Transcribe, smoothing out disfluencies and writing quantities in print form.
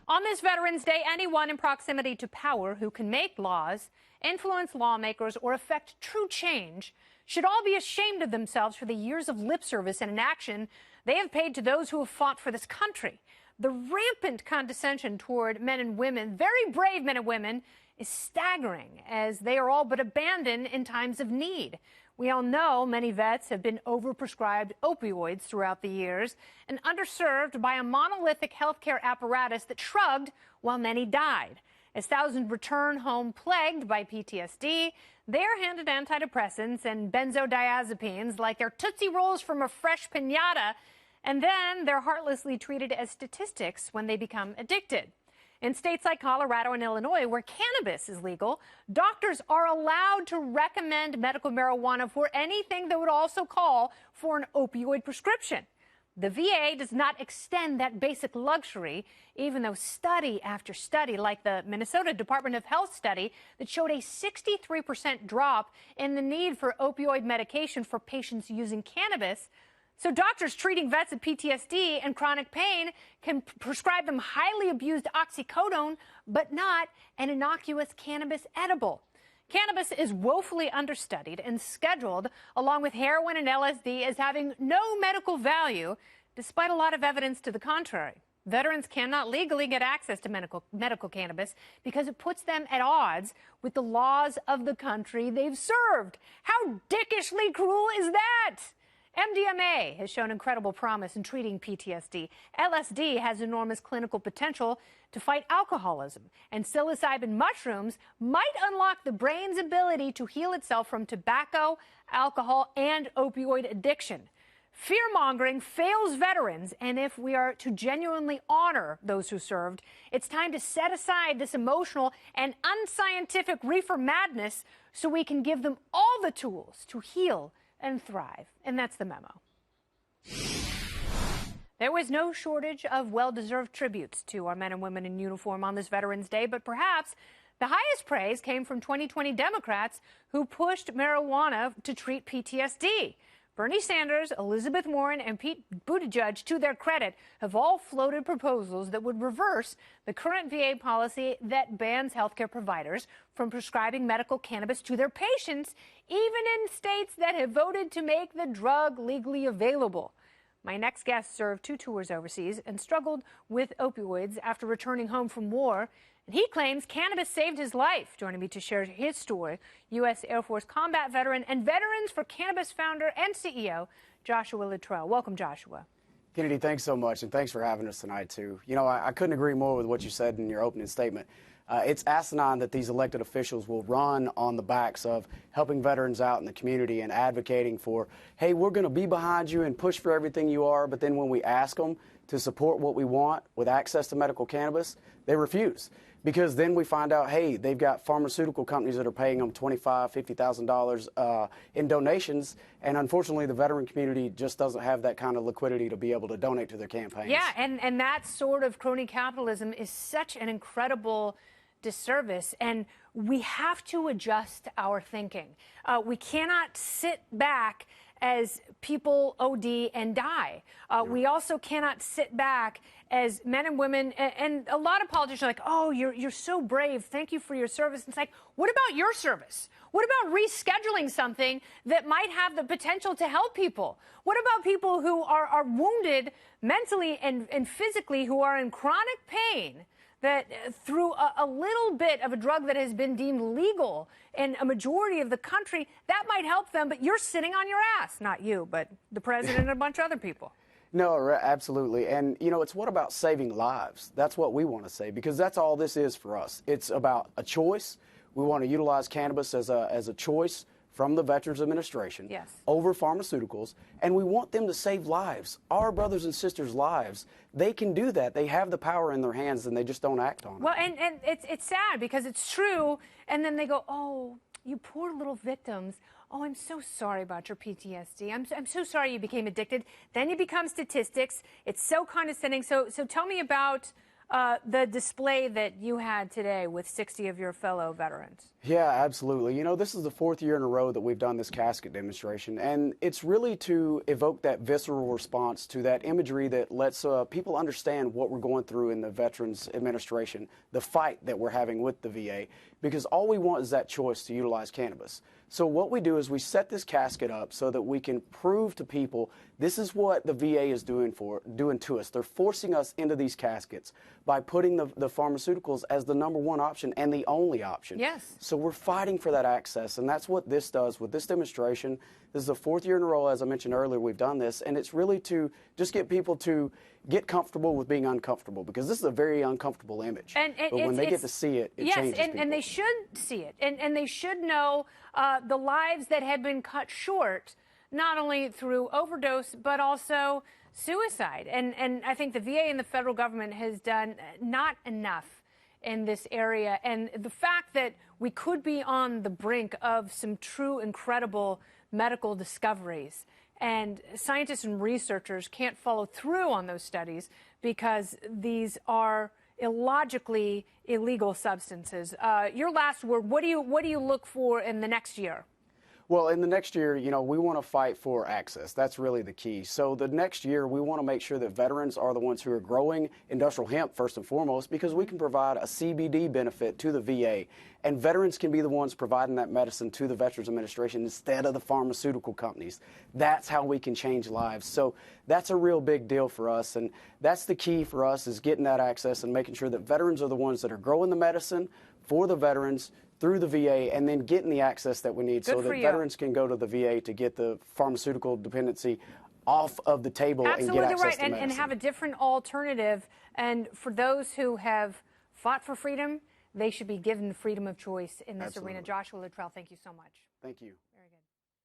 On this Veterans Day, anyone in proximity to power who can make laws, influence lawmakers, or effect true change should all be ashamed of themselves for the years of lip service and inaction they have paid to those who have fought for this country. The rampant condescension toward men and women, very brave men and women, is staggering, as they are all but abandoned in times of need. We all know many vets have been overprescribed opioids throughout the years and underserved by a monolithic healthcare apparatus that shrugged while many died. As thousands return home plagued by PTSD, they are handed antidepressants and benzodiazepines like they're Tootsie Rolls from a fresh piñata, and then they're heartlessly treated as statistics when they become addicted. In states like Colorado and Illinois, where cannabis is legal, doctors are allowed to recommend medical marijuana for anything that would also call for an opioid prescription. The VA does not extend that basic luxury, even though study after study, like the Minnesota Department of Health study that showed a 63% drop in the need for opioid medication for patients using cannabis. So doctors treating vets of PTSD and chronic pain can prescribe them highly abused oxycodone, but not an innocuous cannabis edible. Cannabis is woefully understudied and scheduled, along with heroin and LSD, as having no medical value, despite a lot of evidence to the contrary. Veterans cannot legally get access to medical cannabis because it puts them at odds with the laws of the country they've served. How dickishly cruel is that? MDMA has shown incredible promise in treating PTSD. LSD has enormous clinical potential to fight alcoholism. And psilocybin mushrooms might unlock the brain's ability to heal itself from tobacco, alcohol, and opioid addiction. Fear-mongering fails veterans, and if we are to genuinely honor those who served, it's time to set aside this emotional and unscientific reefer madness so we can give them all the tools to heal and thrive. And that's the memo. There was no shortage of well-deserved tributes to our men and women in uniform on this Veterans Day, but perhaps the highest praise came from 2020 Democrats who pushed marijuana to treat PTSD. Bernie Sanders, Elizabeth Warren, and Pete Buttigieg, to their credit, have all floated proposals that would reverse the current VA policy that bans healthcare providers from prescribing medical cannabis to their patients, even in states that have voted to make the drug legally available. My next guest served 2 tours overseas and struggled with opioids after returning home from war. And he claims cannabis saved his life. Joining me to share his story, U.S. Air Force combat veteran and Veterans for Cannabis founder and CEO, Joshua Luttrell. Welcome, Joshua. Kennedy, thanks so much, and thanks for having us tonight, too. You know, I couldn't agree more with what you said in your opening statement. It's asinine that these elected officials will run on the backs of helping veterans out in the community and advocating for, hey, we're going to be behind you and push for everything you are, but then when we ask them to support what we want with access to medical cannabis, they refuse. Because then we find out, hey, they've got pharmaceutical companies that are paying them $25,000, $50,000 in donations, and unfortunately the veteran community just doesn't have that kind of liquidity to be able to donate to their campaigns. Yeah, and that sort of crony capitalism is such an incredible disservice, and we have to adjust our thinking. We cannot sit back as people OD and die. We also cannot sit back as men and women, and a lot of politicians are like, oh, you're so brave. Thank you for your service. And it's like, what about your service? What about rescheduling something that might have the potential to help people? What about people who are wounded mentally and physically, who are in chronic pain, that through a little bit of a drug that has been deemed legal in a majority of the country, that might help them, but you're sitting on your ass. Not you, but the president and a bunch of other people. No, absolutely. And, you know, it's what about saving lives? That's what we want to say, because that's all this is for us. It's about a choice. We want to utilize cannabis as a choice from the Veterans Administration over pharmaceuticals, and we want them to save lives, our brothers and sisters' lives. They can do that. They have the power in their hands, and they just don't act on it. Well, and it's sad because it's true, and then they go, oh, you poor little victims. Oh, I'm so sorry about your PTSD. I'm so sorry you became addicted. Then you become statistics. It's so condescending. So tell me about the display that you had today with 60 of your fellow veterans? Yeah, absolutely. You know, this is the 4th year in a row that we've done this casket demonstration, and it's really to evoke that visceral response to that imagery that lets people understand what we're going through in the Veterans Administration, the fight that we're having with the VA, because all we want is that choice to utilize cannabis. So what we do is we set this casket up so that we can prove to people this is what the VA is doing to us. They're forcing us into these caskets by putting the pharmaceuticals as the #1 option and the only option. Yes. So we're fighting for that access, and that's what this does with this demonstration. This is the 4th year in a row, as I mentioned earlier, we've done this, and it's really to just get people to get comfortable with being uncomfortable, because this is a very uncomfortable image. But when they get to see it, it changes people. Yes, and they should see it, and they should know the lives that have been cut short, not only through overdose, but also suicide. And I think the VA and the federal government has done not enough in this area. And the fact that we could be on the brink of some true incredible medical discoveries, and scientists and researchers can't follow through on those studies because these are illogically illegal substances. Your last word, what do you look for in the next year? Well, in the next year, you know, we want to fight for access. That's really the key. So the next year, we want to make sure that veterans are the ones who are growing industrial hemp first and foremost, because we can provide a CBD benefit to the VA. And veterans can be the ones providing that medicine to the Veterans Administration instead of the pharmaceutical companies. That's how we can change lives. So that's a real big deal for us. And that's the key for us, is getting that access and making sure that veterans are the ones that are growing the medicine for the veterans through the VA, and then getting the access that we need so that veterans can go to the VA to get the pharmaceutical dependency off of the table and get access to medicine. And have a different alternative. And for those who have fought for freedom, they should be given freedom of choice in this arena. Joshua Luttrell, thank you so much. Thank you.